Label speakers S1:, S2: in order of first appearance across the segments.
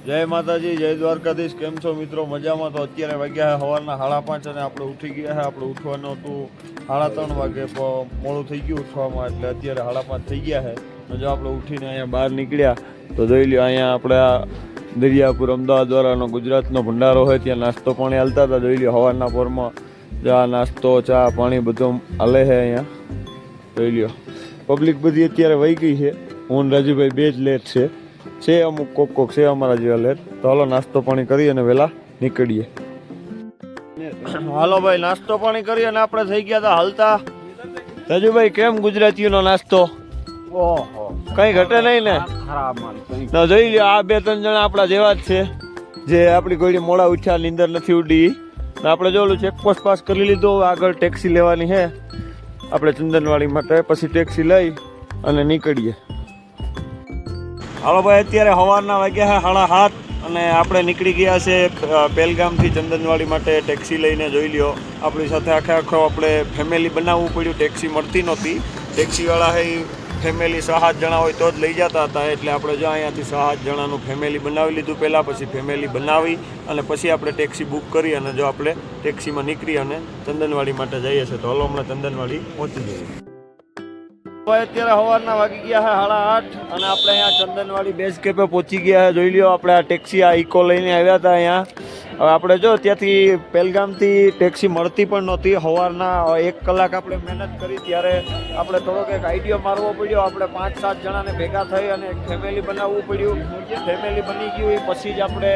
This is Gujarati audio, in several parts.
S1: જય માતાજી, જય દ્વારકાધીશ. કેમ છો મિત્રો? મજામાં? તો અત્યારે વાગ્યા છે સવારના 5:30 અને આપણે ઉઠી ગયા છે. આપણે ઉઠવાનું હતું 3:30 વાગે, મોડું થઈ ગયું ઉઠવામાં, એટલે અત્યારે 5:30 થઈ ગયા છે. જો આપણે ઉઠીને અહીંયા બહાર નીકળ્યા તો જોઈ લ્યો, અહીંયા આપણે આ દરિયાપુર અમદાવાદ વાળાનો ગુજરાતનો ભંડારો હોય ત્યાં નાસ્તો પાણી હાલતા હતા. જોઈ લ્યો સવારના પોરમાં ચા નાસ્તો, ચા પાણી બધું હાલે છે અહીંયા. જોઈ લ્યો પબ્લિક બધી અત્યારે વહી ગઈ છે. હું રાજુભાઈ બે જ લેટ છે અમુક કોક છે અમારા જેવા લેટ. તો હાલો નાસ્તો પાણી કરી અને વહેલા નીકળીએ. હાલો ભાઈ, નાસ્તો પાણી કરી અને આપણે થઈ ગયા હતા હાલતા. રાજુભાઈ કેમ ગુજરાતીઓનો નાસ્તો? ઓહો, કઈ ઘટે નહીં ને? તો જોઈ લ્યો, આ 2-3 જણા આપણા જેવા જ છે, જે આપણી કોઈ મોડા ઉઠ્યા, નીંદર નથી ઉડી. આપણે જો ઓલું ચેકપોસ્ટ પાસ કરી લીધો. આગળ ટેક્સી લેવાની છે આપણે ચંદનવાડી માટે, પછી ટેક્સી લઈ અને નીકળીએ. હાલો ભાઈ, અત્યારે સવારના વાગ્યા છે 7:30 અને આપણે નીકળી ગયા છે પહેલગામથી ચંદનવાડી માટે ટેક્સી લઈને. જોઈ લ્યો, આપણી સાથે આખો આપણે ફેમિલી બનાવવું પડ્યું. ટેક્સી મળતી નહોતી. ટેક્સીવાળા છે ફેમિલી 6-7 જણા હોય તો જ લઈ જતા હતા. એટલે આપણે જો અહીંયાથી 6-7 જણાનું ફેમિલી બનાવી લીધું પહેલાં, પછી ફેમિલી બનાવી અને પછી આપણે ટેક્સી બુક કરી અને જો આપણે ટેક્સીમાં નીકળી અને ચંદનવાડી માટે જઈએ છીએ. તો હલો હમણાં ચંદનવાડી પહોંચી જઈએ. અત્યારે સવારના વાગી ગયા છે 8:30 અને આપણે અહીંયા ચંદનવાડી બેઝ કેપે પહોંચી ગયા છે. જોઈ લ્યો, આપણે આ ટેક્સી આ ઇકો લઈને આવ્યા હતા અહીંયા. હવે આપણે જો ત્યાંથી પહેલગામથી ટેક્સી મળતી પણ નહોતી. સવારના 1 કલાક આપણે મહેનત કરી ત્યારે આપણે થોડોક એક આઈડિયો મારવો પડ્યો. આપણે 5-7 જણાને ભેગા થઈ અને એક ફેમિલી બનાવવું પડ્યું. ફેમિલી બની ગયું એ પછી જ આપણે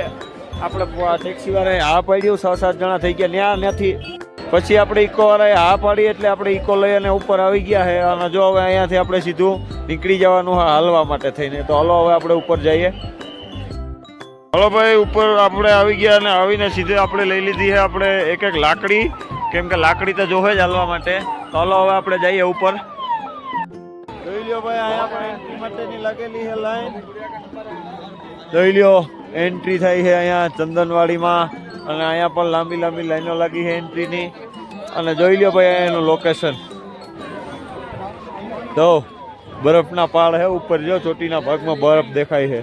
S1: ટેક્સીવાળાએ હા પાડ્યું. 6-7 જણા થઈ ગયા ત્યાંથી. પછી આપણે ઇકોવાળાએ હા પાડી એટલે આપણે ઇકો લઈ અને ઉપર આવી ગયા છે. અને જો હવે અહીંયાથી આપણે સીધું નીકળી જવાનું હાલવા માટે થઈને. તો હલો હવે આપણે ઉપર જઈએ. હલો ભાઈ, ઉપર આપણે આવી ગયા અને આવીને સીધે આપણે લઈ લીધી છે આપણે એક લાકડી, કેમ કે લાકડી તો જોવે જ હાલવા માટે. તો હલો હવે આપણે જઈએ ઉપર. જોઈ લ્યો ભાઈ, અહીંયા આપણે એન્ટ્રી માટેની લાગેલી છે લાઈન. જોઈ લ્યો, એન્ટ્રી થાય છે અહીંયા ચંદનવાડીમાં અને અહીંયા પણ લાંબી લાઈનો લાગી છે એન્ટ્રીની. અને જોઈ લ્યો ભાઈ એનું લોકેશન. તો બરફના પહાડ છે ઉપર, જો ચોટીના ભાગમાં બરફ દેખાય છે.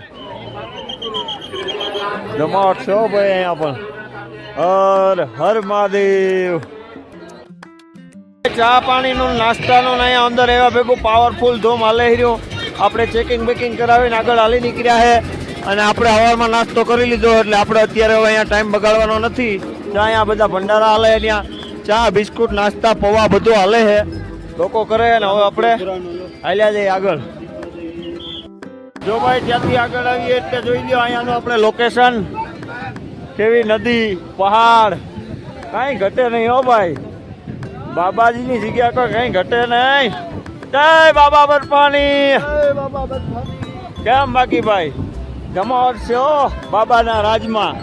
S1: જમાવટ છે ભાઈ અહીંયા પણ. હર હર મહાદેવ. ચા પાણીનું નાસ્તાનું અહીંયા અંદર એવા ભેગું પાવરફુલ ધૂમ હાલે રહ્યું. આપણે ચેકિંગ બેકિંગ કરાવીને આગળ હાલી નીકળ્યા છે અને આપણે સવારમાં નાસ્તો કરી લીધો એટલે આપણે અત્યારે હવે અહીંયા ટાઈમ બગાડવાનો નથી. ત્યાં અહીંયા બધા ભંડારા હાલે, ત્યાં ચા બિસ્કુટ નાસ્તા પૌવા બધું હાલે છે, લોકો કરે. અને હવે આપણે હાલ્યા જઈએ આગળ. જો ભાઈ ત્યાંથી આગળ આવીએ એટલે જોઈ લો અહીંયાનું આપણે લોકેશન. કેવી નદી, પહાડ, કાંઈ ઘટે નહીં હો ભાઈ. બાબાજીની જગ્યા કોઈ કંઈ ઘટે નહીં. જય બાબા બરફાની. કેમ બાકી ભાઈ? જમાવટ છે હો બાબાના રાજમાં.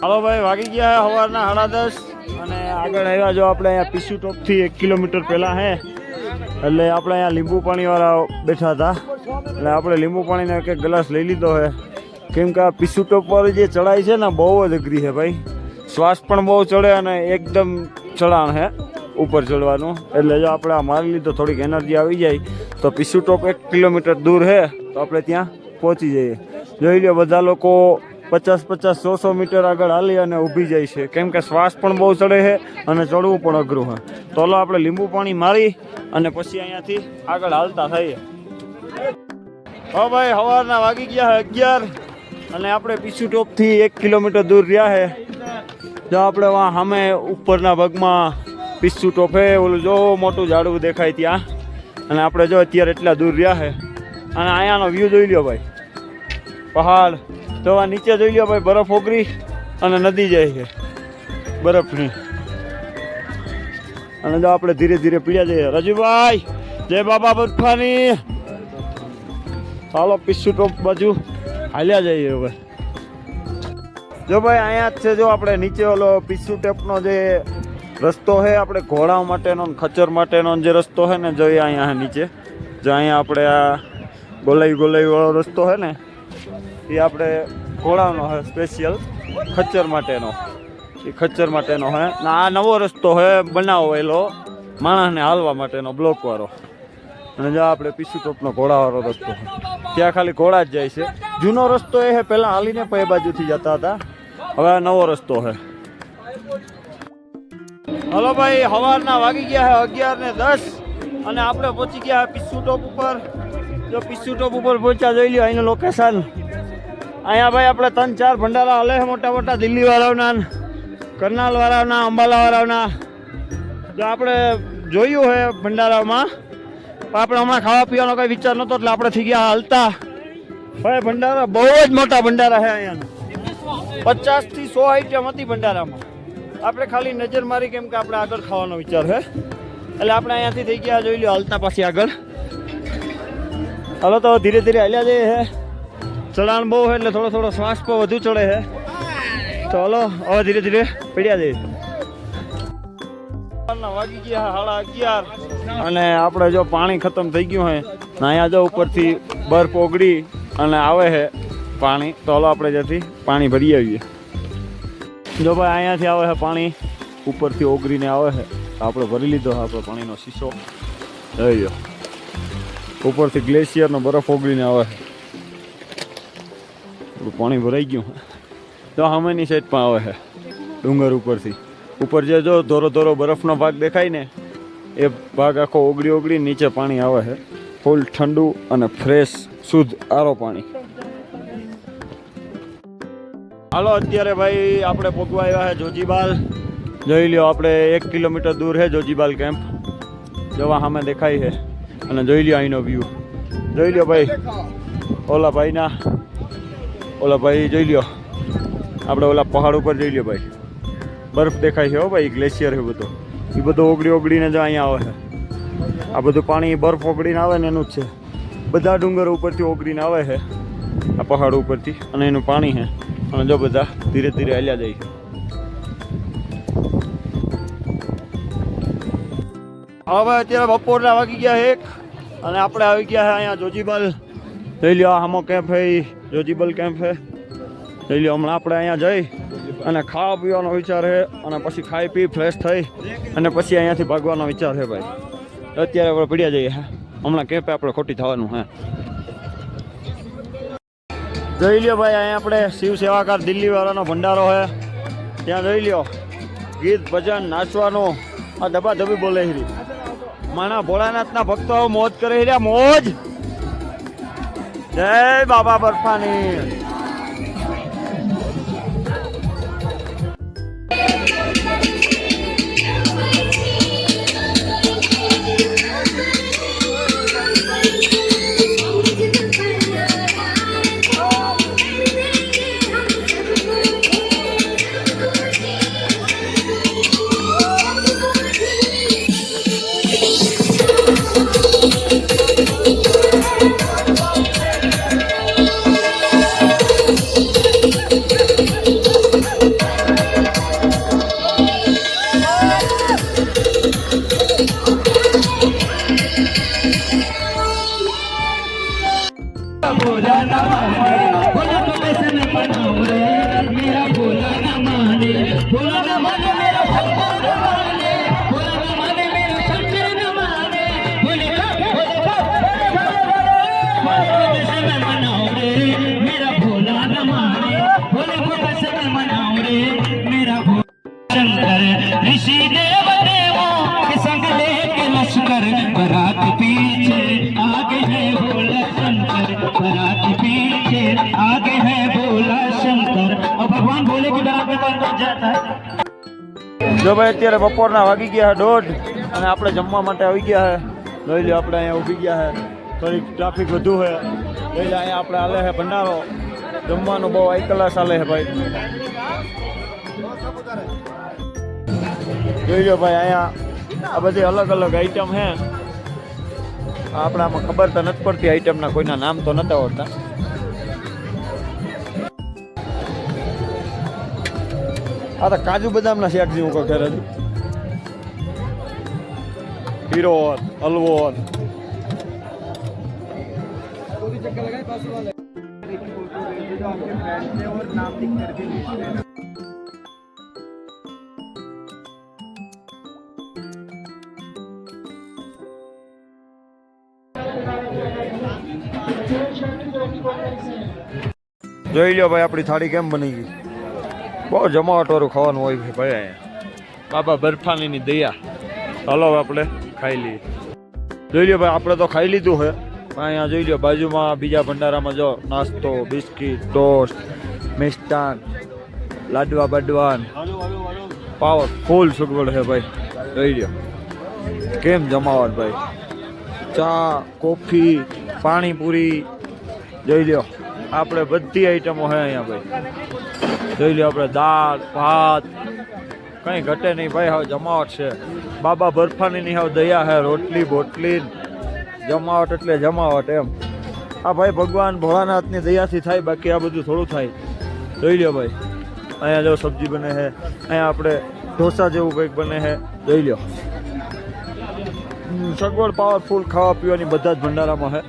S1: હાલો ભાઈ, વાગી ગયા સવારના 10:30 અને આગળ આવ્યા જો આપણે અહીંયા પીસુ ટોપથી 1 કિલોમીટર પહેલાં હે. એટલે આપણે અહીંયા લીંબુ પાણીવાળા બેઠા હતા એટલે આપણે લીંબુ પાણીનો એક ગ્લાસ લઈ લીધો છે. કેમ કે આ પીસુ ટોપવાળી જે ચડાઈ છે ને બહુ જ અઘરી છે ભાઈ. શ્વાસ પણ બહુ ચડે અને એકદમ ચઢાણ છે ઉપર ચડવાનું. એટલે જો આપણે આ મારી લીધો, થોડીક એનર્જી આવી જાય તો પીસુ ટોપ 1 કિલોમીટર દૂર છે તો આપણે ત્યાં પહોંચી જઈએ. જોઈ લો, બધા લોકો 50-100 મીટર આગળ હાલી અને ઊભી જાય છે, કેમ કે શ્વાસ પણ બહુ ચડે છે અને ચડવું પણ અઘરું છે. તો હલો આપણે લીંબુ પાણી મારી અને પછી અહીંયાથી આગળ હાલતા થઈએ. હા ભાઈ, સવારના વાગી ગયા 11 અને આપણે પીસુ ટોપથી 1 કિલોમીટર દૂર રહ્યા છે. જો આપણે વાં સામે ઉપરના ભાગમાં પીસુ ટોપ છે, ઓલું જો મોટું ઝાડવું દેખાય ત્યાં. અને આપણે જો અત્યારે એટલા દૂર રહ્યા છે અને અહીંયાનો વ્યૂ જોઈ લ્યો ભાઈ, પહાડ. તો આ નીચે જોઈ લ્યો ભાઈ, બરફ ઓગળી અને નદી જાય છે બરફની. અને જો આપણે ધીરે ધીરે પીડ્યા જઈએ. રાજુભાઈ, જય બાબા બરફાની. ચાલો પીસુ ટોપ બાજુ હાલ્યા જઈએ હવે. જો ભાઈ અહીંયા જ છે, જો આપણે નીચે ઓલો પીસુ ટોપનો જે રસ્તો છે આપણે ઘોડા માટેનો ખચ્ચર માટેનો જે રસ્તો છે ને, જોઈએ અહીંયા નીચે. જો અહીંયા આપણે આ ગોલાઈ વાળો રસ્તો છે ને એ આપણે ઘોડાનો છે, સ્પેશિયલ ખચ્ચર માટેનો. એ ખચ્ચર માટેનો છે. આ નવો રસ્તો છે બનાવેલો માણસને હાલવા માટેનો, બ્લોક વાળો. અને જો આપણે પીસુ ટોપનો ઘોડાવાળો રસ્તો છે. ત્યાં ખાલી ઘોડા જ જાય છે. જૂનો રસ્તો એ છે, પહેલા હાલીને પે બાજુથી જતા હતા, હવે આ નવો રસ્તો છે. હલો ભાઈ, સવારના વાગી ગયા છે 11:10 અને આપણે પહોંચી ગયા પિસ્સુ ટોપ ઉપર. જો પિસ્સુ ટોપ ઉપર પહોંચ્યા, જોઈ લ્યો અહીંનું લોકેશન. અહીંયા ભાઈ આપણે 3-4 ભંડારા હલે છે, મોટા મોટા દિલ્હી વાળાના, કરનાલ વાળાના, અંબાલા વાળાના. જો આપણે જોયું છે ભંડારામાં, પણ આપણે હમણાં ખાવા પીવાનો કઈ વિચાર નહોતો એટલે આપણે થઈ ગયા હાલતા. ભાઈ ભંડારા બહુ જ મોટા ભંડારા છે અહીંયાના, 50 થી 100 આઈટમ હતી ભંડારામાં. આપણે ખાલી નજર મારી કેમ કે આપણે આગળ ખાવાનો વિચાર છે એટલે આપણે અહીંયાથી થઈ ગયા, જોઈ લો હાલતા પાછી આગળ. હાલો તો ધીરે ધીરે હાલ્યા જઈએ છે. ચઢાણ બહુ છે એટલે થોડો થોડો શ્વાસ પર વધુ ચડે છે. તો હલો હવે ધીરે ધીરે પડ્યા જઈએ. વાગી ગયા 11:30 અને આપણે જો પાણી ખતમ થઈ ગયું હોય ને અહીંયા જો ઉપરથી બરફ ઓગળી અને આવે છે પાણી, તો હલો આપણે જ્યાંથી પાણી ભરી આવીએ. જો ભાઈ અહીંયાથી આવે છે પાણી, ઉપરથી ઓગળીને આવે છે, આપણે ભરી લીધો આપણે પાણીનો શીશો. જોઈ લો ઉપરથી ગ્લેશિયરનો બરફ ઓગળીને આવે છે, થોડું પાણી ભરાઈ ગયું. તો સામેની સાઈડ પણ આવે છે ડુંગર ઉપરથી. ઉપર જે જો ધોરો ધોરો બરફનો ભાગ દેખાય ને, એ ભાગ આખો ઓગળી ઓગળી નીચે પાણી આવે છે. ફૂલ ઠંડુ અને ફ્રેશ શુદ્ધ આરો પાણી. હાલો અત્યારે ભાઈ આપણે પહોંચવા આવ્યા છે જોજીબાલ. જોઈ લ્યો આપણે 1 કિલોમીટર દૂર છે જોજીબાલ કેમ્પ. જવા સામે દેખાય છે અને જોઈ લ્યો અહીંનો વ્યૂ. જોઈ લ્યો ભાઈ, ઓલા ભાઈ જોઈ લ્યો, આપણે ઓલા પહાડ ઉપર જોઈ લ્યો ભાઈ, બરફ દેખાય છે. હો ભાઈ ગ્લેશિયર છે બધો, એ બધું ઓગળી ઓગળીને જો અહીંયા આવે છે. આ બધું પાણી બરફ ઓગળીને આવે ને એનું જ છે. બધા ડુંગર ઉપરથી ઓગળીને આવે છે આ પહાડ ઉપરથી, અને એનું પાણી છે. અને જો બધા ધીરે ધીરે હાલ્યા જાય છે. હવે અત્યારે બપોરના વાગી ગયા 1 અને આપણે આવી ગયા છે અહીંયા જોજીબાલ. જોઈ લ્યો આ હામો કેમ્પ છે, જોજીબાલ કેમ્પ છે. જોઈ લ્યો હમણાં આપણે અહીંયા જઈ અને ખાવા પીવાનો વિચાર છે અને પછી ખાઈ પી ફ્રેશ થઈ અને પછી અહીંયાથી ભાગવાનો વિચાર છે ભાઈ. અત્યારે આપણે પડ્યા જઈએ. હમણાં કેમ્પે આપણે ખોટી થવાનું હે. જોઈ લ્યો ભાઈ અહીંયા આપણે શિવ સેવાકાર દિલ્હી વાળાનો ભંડારો છે. ત્યાં જોઈ લ્યો ગીત ભજન નાચવાનું, આ ધબા ધબી બોલે હીરી. માણા ભોળાનાથના ભક્તો મોજ કરે હીર્યા, મોજ. જય બાબા બરફાની. જો ભાઈ અત્યારે બપોરના વાગી ગયા 1:30 અને આપણે જમવા માટે આવી ગયા છે. જોઈ લો આપણે અહીંયા ઊભી ગયા છે, થોડીક ટ્રાફિક વધુ છે. જોઈ લો અહીંયા આપણે હાલે છે ભંડારો. જમવાનું બહુ હાઈ ક્લાસ હાલે છે ભાઈ. જોઈ લો ભાઈ અહીંયા આ બધી અલગ અલગ આઈટમ છે. આપણે આમાં ખબર તો નથી પડતી આઈટમના, કોઈના નામ તો નતા આવડતા. આ તો કાજુ બદામના શેક જેવું કોઈ ઘરે હીરો હલવો. જોઈ લો ભાઈ આપણી થાળી કેમ બની ગઈ. બહુ જમાવટવાળું ખાવાનું હોય છે ભાઈ અહીંયા. બાબા બરફાનીની દયા. ચાલો આપણે ખાઈ લઈએ. જોઈ લો ભાઈ આપણે તો ખાઈ લીધું છે. અહીંયા જોઈ લો બાજુમાં બીજા ભંડારામાં જો નાસ્તો, બિસ્કીટ, ટોસ્ટ, મિષ્ટાન, લાડવા બાડવાન, પાવર ફૂલ સગવડ છે ભાઈ. જોઈ લો કેમ જમાવટ ભાઈ. ચા, કોફી, પાણીપુરી જોઈ લો આપણે બધી આઈટમો છે અહીંયા ભાઈ. જોઈ લો આપણે દાળ ભાત કંઈ ઘટે નહીં ભાઈ. હવે જમાવટ છે. બાબા બરફાનીની હવે દયા છે. રોટલી બોટલી જમાવટ એટલે જમાવટ એમ. આ ભાઈ ભગવાન ભોળાનાથની દયાથી થાય, બાકી આ બધું થોડું થાય. જોઈ લો ભાઈ અહીંયા જો સબ્જી બને છે. અહીંયા આપણે ઢોસા જેવું કંઈક બને છે. જોઈ લો સગવડ પાવરફુલ ખાવા પીવાની બધા જ ભંડારામાં છે.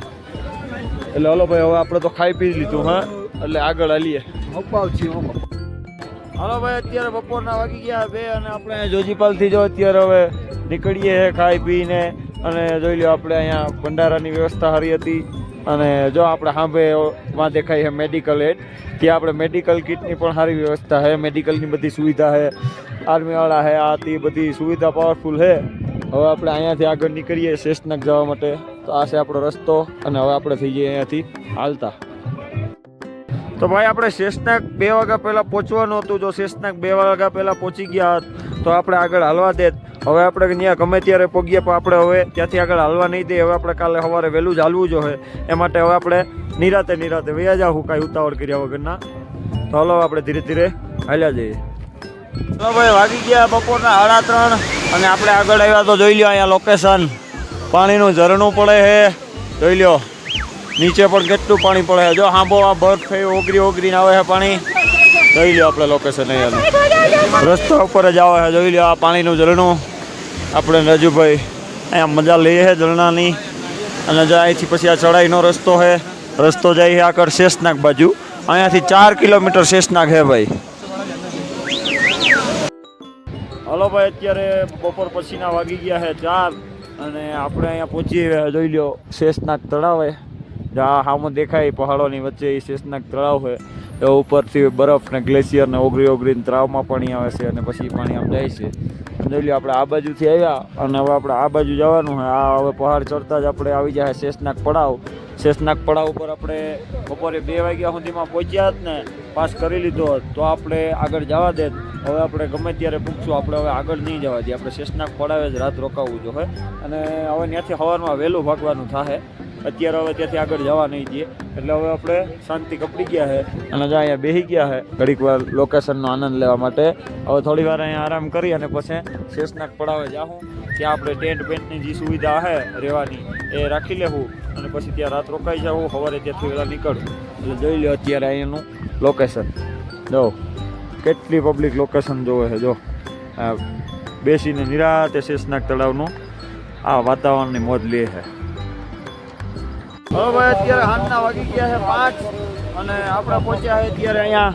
S1: એટલે હલો ભાઈ હવે આપણે તો ખાઈ પી લીધું હા, એટલે આગળ હાલીએ. હાલો ભાઈ અત્યારે બપોરના વાગી ગયા 2 અને આપણે જોજીપાલથી જો અત્યારે હવે નીકળીએ ખાઈ પીને. અને જોઈ લો આપણે અહીંયા ભંડારાની વ્યવસ્થા સારી હતી. અને જો આપણે સાંભળેમાં દેખાય છે મેડિકલ એડ, ત્યાં આપણે મેડિકલ કિટની પણ સારી વ્યવસ્થા છે. મેડિકલની બધી સુવિધા છે. આર્મીવાળા છે આ તે બધી સુવિધા પાવરફુલ છે. હવે આપણે અહીંયાથી આગળ નીકળીએ શેષનાગ જવા માટે. તો આ છે આપણો રસ્તો અને હવે આપણે થઈ જઈએ અહીંયાથી હાલતા. તો ભાઈ આપણે શેષનાગ 2 વાગ્યા પહેલાં પહોંચવાનું હતું. જો શેષનાગ 2 વાગ્યા પહેલાં પહોંચી ગયા હોત તો આપણે આગળ હાલવા દેત. હવે આપણે ત્યાં ગમે ત્યારે પહોંચીએ પણ આપણે હવે ત્યાંથી આગળ હાલવા નહીં દે. હવે આપણે કાલે સવારે વહેલું જ હાલવું જોઈએ. એ માટે હવે આપણે નિરાતે વયા જાઉં કાંઈ ઉતાવળ કર્યા વગરના. તો હલો આપણે ધીરે ધીરે હાલ્યા જઈએ. તો ભાઈ વાગી ગયા બપોરના 3:30 અને આપણે આગળ આવ્યા તો જોઈ લો અહીંયા લોકેશન. પાણીનું ઝરણું પડે છે. જોઈ લો નીચે પણ કેટલું પાણી પડે છે. જો હાંભો આ બરફ થઈ ઓગરીને આવે છે પાણી. જોઈ લો આપણે લોકેશન અહીંયા રસ્તા ઉપર જ આવે છે. જોઈ લો આ પાણીનું ઝરણું. આપણે રજુભાઈ અહીંયા મજા લઈએ છે ઝરણાની. અને જો અહીંથી પછી આ ચઢાઈનો રસ્તો છે. રસ્તો જાય છે આગળ શેષનાગ બાજુ. અહીંયાથી 4 કિલોમીટર શેષનાગ છે ભાઈ. હલો ભાઈ અત્યારે બપોર પછીના વાગી ગયા છે 4 અને આપણે અહીંયા પહોંચી જોઈ લો શેષનાગ તળાવ છે. જ્યાં સામે દેખાય પહાડોની વચ્ચે એ શેષનાગ તળાવ છે. એ ઉપરથી બરફ ને ગ્લેશિયર ને ઓગરીને તળાવમાં પાણી આવે છે અને પછી પાણી આમ જાય છે. જોઈ લો આપણે આ બાજુથી આવ્યા અને હવે આપણે આ બાજુ જવાનું છે. આ હવે પહાડ ચડતા જ આપણે આવી જાય શેષનાગ પડાવ. શેષનાગ પડાવ ઉપર આપણે બપોરે 2 વાગ્યા સુધીમાં પહોંચ્યા જ ને પાસ કરી લીધો હોત તો આપણે આગળ જવા દે. હવે આપણે ગમે ત્યારે પૂછશું. આપણે હવે આગળ નહીં જવા દઈએ. આપણે શેષનાગ પડાવે જ રાત રોકાવવું જોઈએ. અને હવે ત્યાંથી સવારમાં વહેલું ભાગવાનું થાય. અત્યારે હવે ત્યાંથી આગળ જવા નહીં દઈએ. એટલે હવે આપણે શાંતિ કપડી ગયા છે અને જો અહીંયા બેસી ગયા છે ઘડીક વાર લોકેશનનો આનંદ લેવા માટે. હવે થોડી વાર અહીંયા આરામ કરી અને પછી શેષનાગ પડાવે જાઉં. ત્યાં આપણે ટેન્ટ પેન્ટની જે સુવિધા છે રહેવાની એ રાખી લેવું અને પછી ત્યાં રાત રોકાઈ જવું. સવારે ત્યાંથી વહેલા નીકળવું. એટલે જોઈ લો અત્યારે અહીંયાનું લોકેશન. જો કેટલી પબ્લિક લોકેશન જોવે છે. જો આ બેસીને નિરાતે શેષનાગ તળાવનું આ વાતાવરણની મોજ લે છે. હવે ભાઈ અત્યારે સાંજના વાગી ગયા છે 5 અને આપણે પહોંચ્યા છે અત્યારે અહીંયા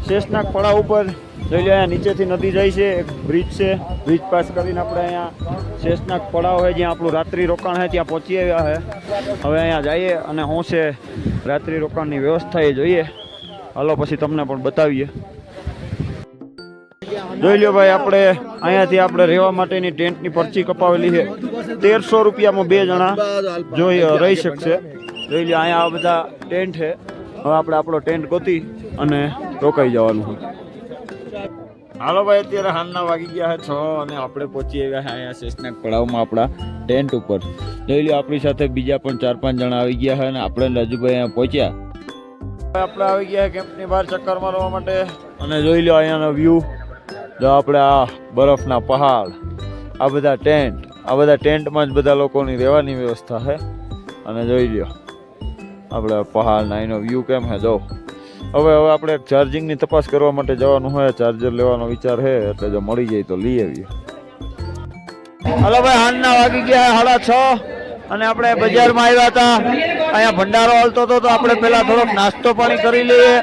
S1: શેષનાગ પડાવ ઉપર. જોઈ લો અહીંયા નીચેથી નદી જાય છે. એક બ્રિજ છે. બ્રિજ પાસ કરીને આપણે અહીંયા શેષનાગ પડાવ છે જ્યાં આપણું રાત્રિ રોકાણ છે ત્યાં પહોંચી આવ્યા છે. હવે અહીંયા જઈએ અને શું છે રાત્રિ રોકાણની વ્યવસ્થા એ જોઈએ. હાલો પછી તમને પણ બતાવીએ. જોઈ લો ભાઈ આપણે અહીંયાથી આપણે રહેવા માટેની ટેન્ટની પરચી કપાવેલી છે. 1300 રૂપિયામાં 2 જણા જોઈ રહી શકશે. જોઈ લો અહીંયા આ બધા ટેન્ટ છે. હવે આપણે આપણો ટેન્ટ ગોતી અને રોકાઈ જવાનું છે. હાલો ભાઈ અત્યારે સાંજના વાગી ગયા છે 6 અને આપણે પહોંચી આવ્યા છે અહીંયા શેષનાગ પડાવમાં આપણા ટેન્ટ ઉપર. જોઈ લો આપણી સાથે બીજા પણ 4-5 જણા આવી ગયા છે અને આપણે રાજુભાઈ અહીંયા પહોંચ્યા. આપણે આવી ગયા કેમ્પની બહાર ચક્કર મારવા માટે. અને જોઈ લો અહીંયાનો વ્યૂ. જો આપણે આ બરફના પહાડ, આ બધા ટેન્ટમાં જ બધા લોકોની રહેવાની વ્યવસ્થા છે. અને જોઈ લો આપણે પહાડના એનો વ્યૂ કેમ છે જો. હવે આપણે ચાર્જિંગની તપાસ કરવા માટે જવાનું હોય. ચાર્જર લેવાનો વિચાર છે એટલે જો મળી જાય તો લઈ આવીએ. હાલો ભાઈ સાંજના વાગી ગયા 6:30 અને આપણે બજારમાં આવ્યા હતા. અહીંયા ભંડારો હાલતો હતો તો આપણે પહેલા થોડોક નાસ્તો પાણી કરી લઈએ.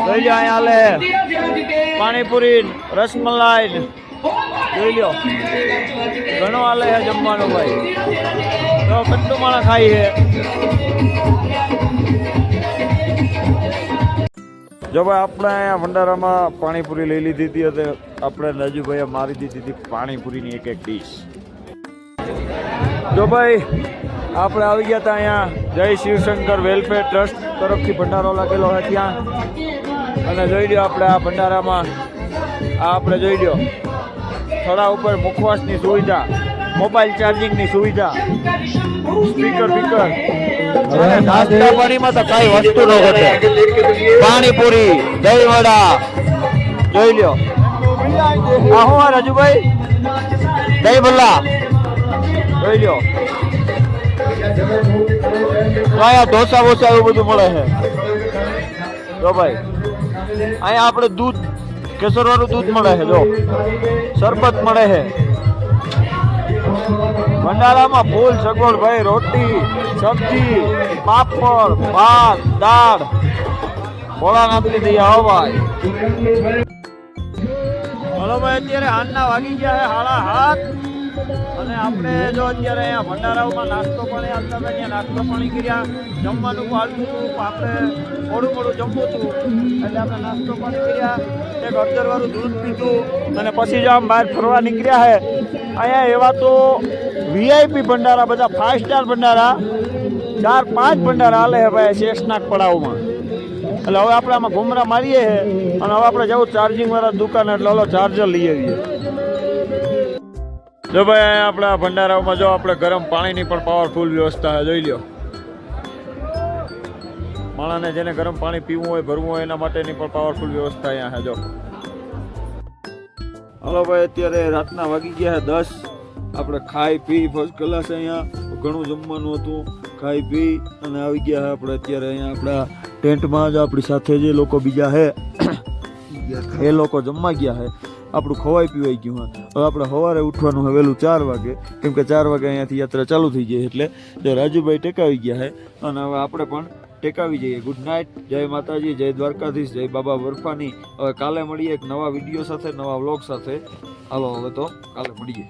S1: જોઈ લો અહીંયા હાલે પાણીપુરી, રસમલાઈ. જોઈ લો ઘણો હાલે છે જમવાનું ભાઈ. તો કેટલું માણસ ખાઈ છે. જો ભાઈ આપણે અહીંયા ભંડારામાં પાણીપુરી લઈ લીધી હતી અને આપણે નજુભાઈએ મારી દીધી હતી પાણીપુરીની એક ડીશ. જો ભાઈ આપણે આવી ગયા હતા અહીંયા જય શિવશંકર વેલફેર ટ્રસ્ટ તરફથી ભંડારો લાગેલો હોય ત્યાં. અને જોઈ લ્યો આપણે આ ભંડારામાં આપણે જોઈ લ્યો થોડા ઉપર મુખવાસની સુવિધા, મોબાઈલ ચાર્જિંગની સુવિધા, સ્પીકર અને નાસ્તા પાણીમાં તો કઈ વસ્તુ ન ઘટે. પાણીપુરી, દહીંવડા જોઈ લ્યો. આ હું રાજુભાઈ દહીં ભલ્લા જોઈ લ્યો. અહીંયા ઢોસા બોસા એવું બધું મળે છે. જો ભાઈ અહીંયા આપણે દૂધ કેસર વાળું દૂધ મળે છે. જો શરબત મળે છે. ભંડારામાં ફૂલ સગવડ ભાઈ, રોટી, સબ્જી, પાપડ, ભાત, દાળ, ફોળા નાખી દઈએ. આવો ભાઈ. હલો ભાઈ, અત્યારે હાલના વાગી ગયા છે 7:30 અને આપણે જો અત્યારે અહીંયા ભંડારાઓમાં નાસ્તો પાણી હાલતા હતા, ત્યાં નાસ્તો પાણી કર્યા, જમવાનું હાલતું હતું, આપણે મોડું જમવું હતું એટલે આપણે નાસ્તો પાણી કર્યા, એક હળદરવાળું દૂધ પીધું અને પછી જો આમ બહાર ફરવા નીકળ્યા છે. અહીંયા એવા તો વીઆઈપી ભંડારા, બધા 5 સ્ટાર ભંડારા, 4-5 ભંડારા હાલે છે ભાઈ શેષનાગ પડાવમાં. એટલે હવે આપણે આમાં ઘુમરા મારીએ છે અને હવે આપણે જવું ચાર્જિંગવાળા દુકાન, એટલે હલો ચાર્જર લઈ આવીએ. જો ભાઈ આપણા ભંડારાઓમાં જો આપણે ગરમ પાણીની પણ પાવરફુલ વ્યવસ્થા છે. જોઈ લ્યો. માણસને જેને ગરમ પાણી પીવું હોય, ભરવું હોય એના માટેની પણ પાવરફુલ વ્યવસ્થા અહીંયા છે. જો હલો ભાઈ, અત્યારે રાતના વાગી ગયા છે 10. આપણે ખાઈ પી ફર્સ્ટ ક્લાસ અહીંયા ઘણું જમવાનું હતું, ખાઈ પી અને આવી ગયા છે આપણે અત્યારે અહીંયા આપણા ટેન્ટમાં. જ આપણી સાથે જે લોકો બીજા છે એ લોકો જમવા ગયા છે. આપણું ખવાઈ પીવાઈ ગયું હોય. હવે આપણે સવારે ઉઠવાનું હોય વહેલું 4 વાગે, કેમ કે 4 વાગે અહીંયાથી યાત્રા ચાલુ થઈ જાય. એટલે જો રાજુભાઈ ટેકાવી ગયા છે અને હવે આપણે પણ ટેકાવી જઈએ. ગુડ નાઇટ, જય માતાજી, જય દ્વારકાધીશ, જય બાબા બરફાની. હવે કાલે મળીએ એક નવા વિડીયો સાથે, નવા વ્લોગ સાથે. હાલો હવે તો કાલે મળીએ.